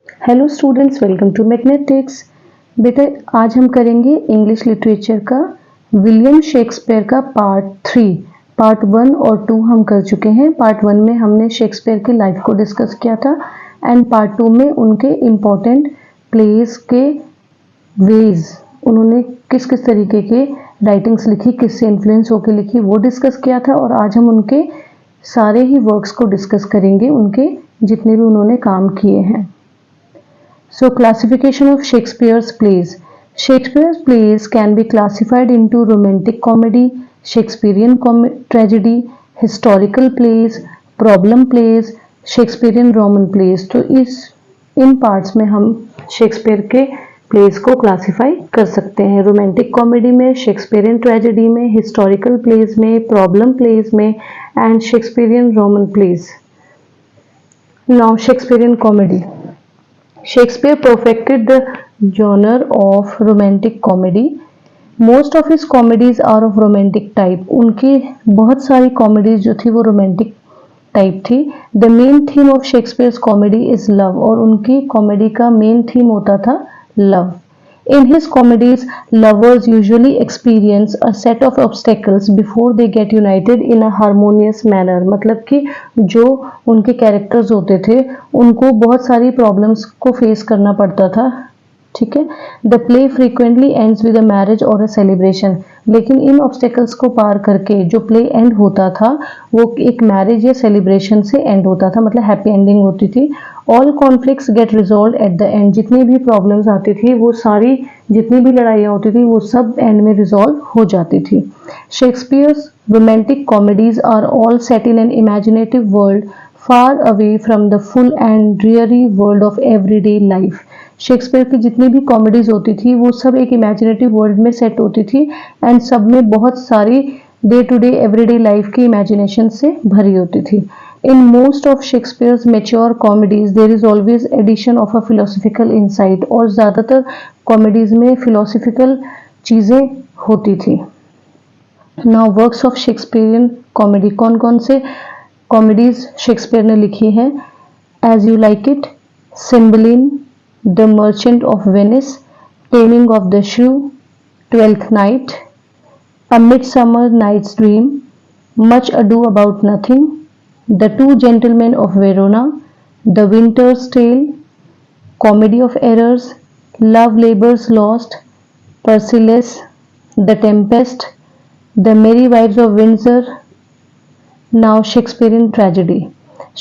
Hello students, welcome to magnetics. बेटा, आज हम करेंगे इंग्लिश लिटरेचर का विलियम शेक्सपियर का पार्ट 1 और 2 हम कर चुके हैं। पार्ट 1 में हमने शेक्सपियर की लाइफ को डिस्कस किया था एंड पार्ट 2 में उनके इम्पोर्टेंट प्लेस के वेज, उन्होंने किस किस तरीके के राइटिंग्स लिखी, किससे इन्फ्लुएंस होकर लिखी, वो डिस्कस किया था। और आज हम उनके सारे ही वर्क्स को डिस्कस करेंगे, उनके जितने भी उन्होंने काम किए हैं। So, classification of Shakespeare's plays. Shakespeare's plays can be classified into romantic comedy, Shakespearean tragedy, historical plays, problem plays, Shakespearean Roman plays. तो इन पार्ट्स में हम शेक्सपियर के प्लेस को क्लासिफाई कर सकते हैं। रोमांटिक कॉमेडी में, शेक्सपियरियन ट्रेजेडी में, हिस्टोरिकल प्लेस में, प्रॉब्लम प्लेस में and Shakespearean Roman place. Now Shakespearean comedy. Shakespeare perfected the genre of romantic comedy. Most of his comedies are of romantic type. उनकी बहुत सारी comedies जो थी वो romantic type थी। The main theme of Shakespeare's comedy is love. और उनकी comedy का main theme होता था love. In his comedies, lovers usually experience a set of obstacles before they get united in a harmonious manner. मतलब कि जो उनके कैरेक्टर्स होते थे उनको बहुत सारी प्रॉब्लम्स को फेस करना पड़ता था, ठीक है। The play frequently ends with a marriage और अ सेलिब्रेशन। लेकिन इन ऑब्स्टेकल्स को पार करके जो प्ले एंड होता था वो एक मैरिज या सेलिब्रेशन से एंड होता था, मतलब हैप्पी एंडिंग होती थी। All conflicts get resolve at the end. जितनी भी प्रॉब्लम्स आती थी वो सारी, जितनी भी लड़ाइयाँ होती थी वो सब एंड में रिजॉल्व हो जाती थी। Shakespeare's romantic comedies are all set in an imaginative world far away from the full and dreary world of everyday life. Shakespeare की जितनी भी कॉमेडीज होती थी वो सब एक इमेजिनेटिव वर्ल्ड में सेट होती थी एंड सब में बहुत सारी day to day everyday life की इमेजिनेशन से भरी होती थी। In most of Shakespeare's mature comedies there is always addition of a philosophical insight. और ज़्यादातर कॉमेडीज में फिलोसफिकल चीज़ें होती थी। Now works of Shakespearean comedy. कौन कौन से कॉमेडीज शेक्सपियर ने लिखी हैं? As you like it, Cymbeline, the merchant of Venice, taming of the shrew, twelfth night, a midsummer night's dream, much ado about nothing, the two gentleman of Verona, the winters tale, comedy of errors, love labour's lost, Pericles, the tempest, the merry wives of Windsor. Now Shakespearean tragedy.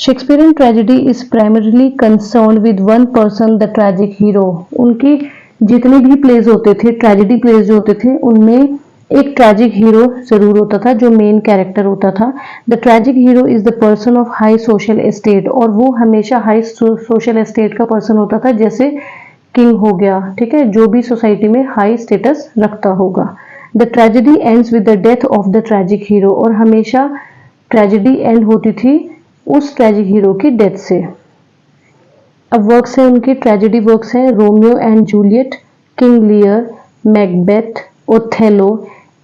Shakespearean tragedy is primarily concerned with one person, the tragic hero. उनकी जितने भी pledge होते थे, tragedy pledge जो होते थे, उनमें एक ट्रैजिक हीरो जरूर होता था जो मेन कैरेक्टर होता था। The tragic hero is the person of high social estate. और वो हमेशा हाई सोशल एस्टेट का पर्सन होता था, जैसे किंग हो गया, ठीक है, जो भी सोसाइटी में हाई स्टेटस रखता होगा। The tragedy ends with the death of the tragic hero. और हमेशा ट्रेजेडी एंड होती थी उस ट्रैजिक हीरो की डेथ से। अब वर्क्स हैं उनकी, ट्रेजेडी वर्क्स हैं Romeo and Juliet, King Lear, Macbeth, Othello,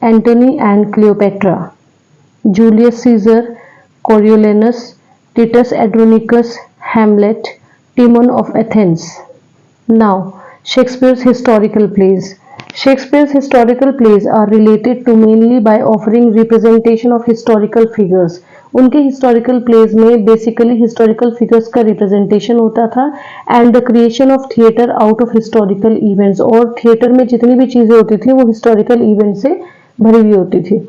Antony and Cleopatra, Julius Caesar, Coriolanus, Titus Andronicus, Hamlet, Timon of Athens. Now Shakespeare's historical plays. Shakespeare's historical plays are related to mainly by offering representation of historical figures. उनके historical plays में basically historical figures का representation होता था and the creation of theatre out of historical events. और theatre में जितनी भी चीजें होती थी वो historical events से भरी हुई होती थी।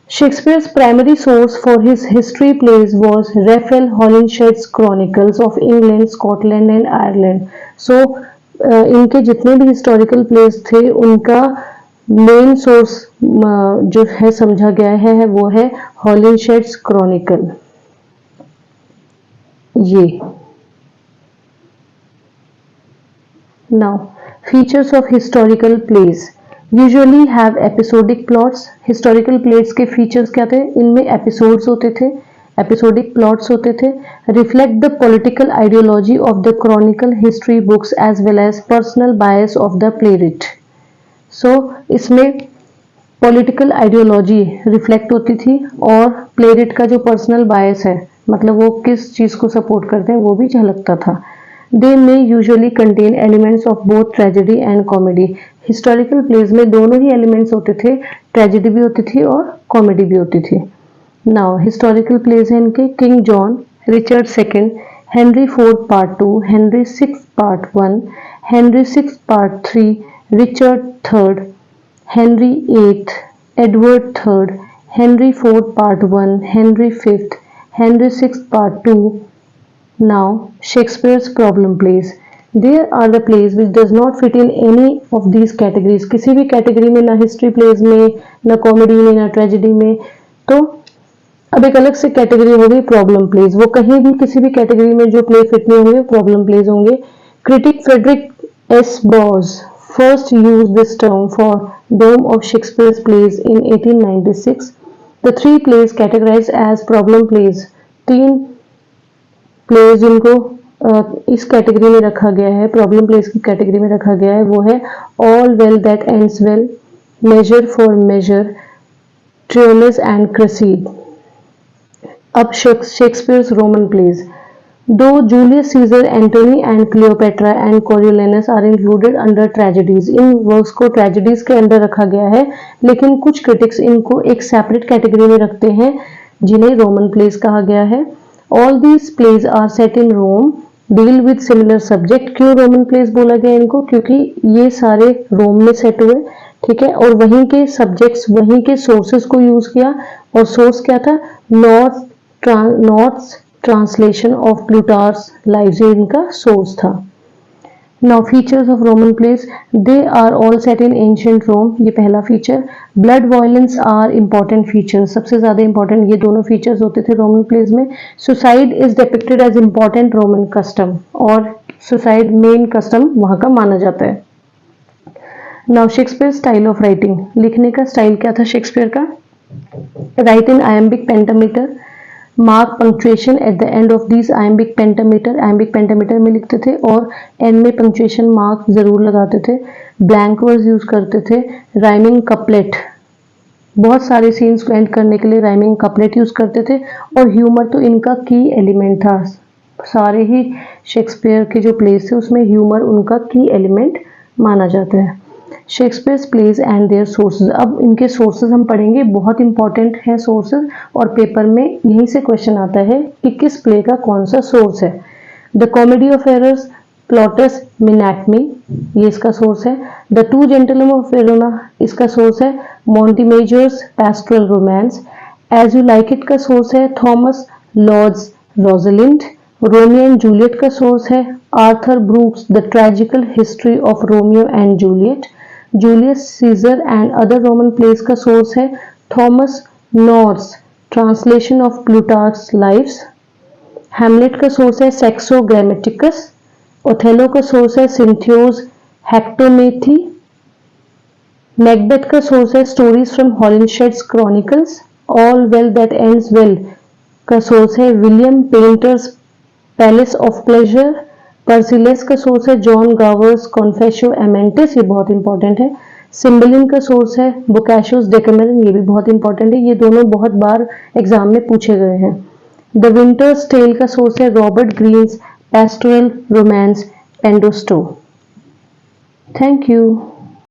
Shakespeare's primary source for his history plays was Raphael Holinshed's Chronicles of England, Scotland and Ireland. So इनके जितने भी हिस्टोरिकल प्लेस थे उनका मेन सोर्स जो है समझा गया है वो है हॉलिनशेड्स क्रॉनिकल। ये now features of historical place usually have episodic plots. Historical place के फीचर्स क्या थे? इनमें एपिसोड्स होते थे, एपिसोडिक प्लॉट्स होते थे, reflect the political ideology of the chronicle history books as well as personal bias of the playwright. So इसमें political ideology reflect होती थी और प्लेरिट का जो पर्सनल बायस है, मतलब वो किस चीज़ को सपोर्ट करते हैं, वो भी झलकता था। They may usually contain elements of both tragedy and comedy. Historical plays में दोनों ही एलिमेंट्स होते थे, ट्रेजेडी भी होती थी और कॉमेडी भी होती थी। नाउ हिस्टोरिकल प्लेज हैं इनके king John, Richard second, Henry fourth part 2, Henry six part 1, Henry six part 3, Richard third, Henry eighth, Edward third, Henry fourth part 1, Henry fifth, Henry six part 2। Now Shakespeare's problem plays. There are the plays which does not fit in any of these categories. किसी भी category में, ना history pledge में, ना comedy में, ना tragedy में। तो अब एक अलग से कैटेगरी हो गई प्रॉब्लम प्लेज। वो कहीं भी किसी भी कैटेगरी में जो प्ले फिट नहीं होंगे प्रॉब्लम प्लेज होंगे। Critic Frederick S Boas first used this term for dome of Shakespeare's plays in 1896. The three plays categorized as problem plays, तीन प्लेज जिनको इस कैटेगरी में रखा गया है, प्रॉब्लम प्लेज की कैटेगरी में रखा गया है, वो है All Well That Ends Well, Measure for Measure, Troilus and Cressida. अब शेक्सपियर्स रोमन प्लेज। दो Julius Caesar, Antony and Cleopatra and Coriolanus are included under tragedies. इन वर्क्स को ट्रेजेडीज के अंदर रखा गया है, लेकिन कुछ क्रिटिक्स इनको एक सेपरेट कैटेगरी में रखते हैं जिन्हें रोमन प्लेज कहा गया है। All these plays are set in Rome, deal with similar subject। क्यों रोमन प्लेस बोला गया इनको? क्योंकि ये सारे रोम में सेट हुए, ठीक है, और वहीं के सब्जेक्ट्स, वहीं के सोर्सेस को यूज किया। और सोर्स क्या था? नॉर्थ ट्रांसलेशन ऑफ प्लूटार्स लाइव्स, ये इनका सोर्स था। Now features of Roman plays, they are all set in ancient Rome। ये पहला feature. Blood violence are important features, सबसे ज्यादा important ये दोनों फीचर्स होते थे रोमन प्लेज में। Suicide is depicted as important Roman custom, और सुसाइड मेन कस्टम वहां का माना जाता है। Now Shakespeare style of writing, लिखने का स्टाइल क्या था शेक्सपियर का? Right in iambic pentameter, mark punctuation at the end of this iambic pentameter में लिखते थे और एंड में पंक्चुएशन मार्क जरूर लगाते थे। ब्लैंक वर्ड्स यूज करते थे। राइमिंग कपलेट, बहुत सारे सीन्स को एंड करने के लिए राइमिंग कपलेट यूज करते थे। और ह्यूमर तो इनका की एलिमेंट था। सारे ही शेक्सपियर के जो प्लेस थे उसमें ह्यूमर उनका की एलिमेंट माना जाता है। Shakespeare's plays and their sources, अब इनके सोर्सेज हम पढ़ेंगे, बहुत इंपॉर्टेंट है सोर्सेज, और पेपर में यहीं से क्वेश्चन आता है कि किस प्ले का कौन सा सोर्स है। The Comedy of Errors, Plautus Menaechmi, ये इसका सोर्स है। The two gentleman of Verona, इसका सोर्स है Montemayor's pastoral romance. As you like It का सोर्स है Thomas Lodge's Rosalind. Romeo and Juliet का सोर्स है Arthur Brooke's the Tragical History of Romeo and Juliet. Julius Caesar and other Roman plays का source है Thomas North's translation of Plutarch's Lives. Hamlet का source है सेक्सो ग्रामेटिकस। Othello का source है Cinthio's Hecatommithi. Macbeth का source है stories from Holinshed's Chronicles. All Well That Ends Well का source है William Painter's Palace of Pleasure. Pericles का सोर्स है जॉन गावर्स कॉन्फेशो एमेंटिस, ये बहुत इंपॉर्टेंट है। सिम्बलिन का सोर्स है बोकाशोस डेकामेरन, ये भी बहुत इंपॉर्टेंट है, ये दोनों बहुत बार एग्जाम में पूछे गए हैं। द विंटर्स टेल का सोर्स है Robert Greene's pastoral romance Pandosto. Thank you.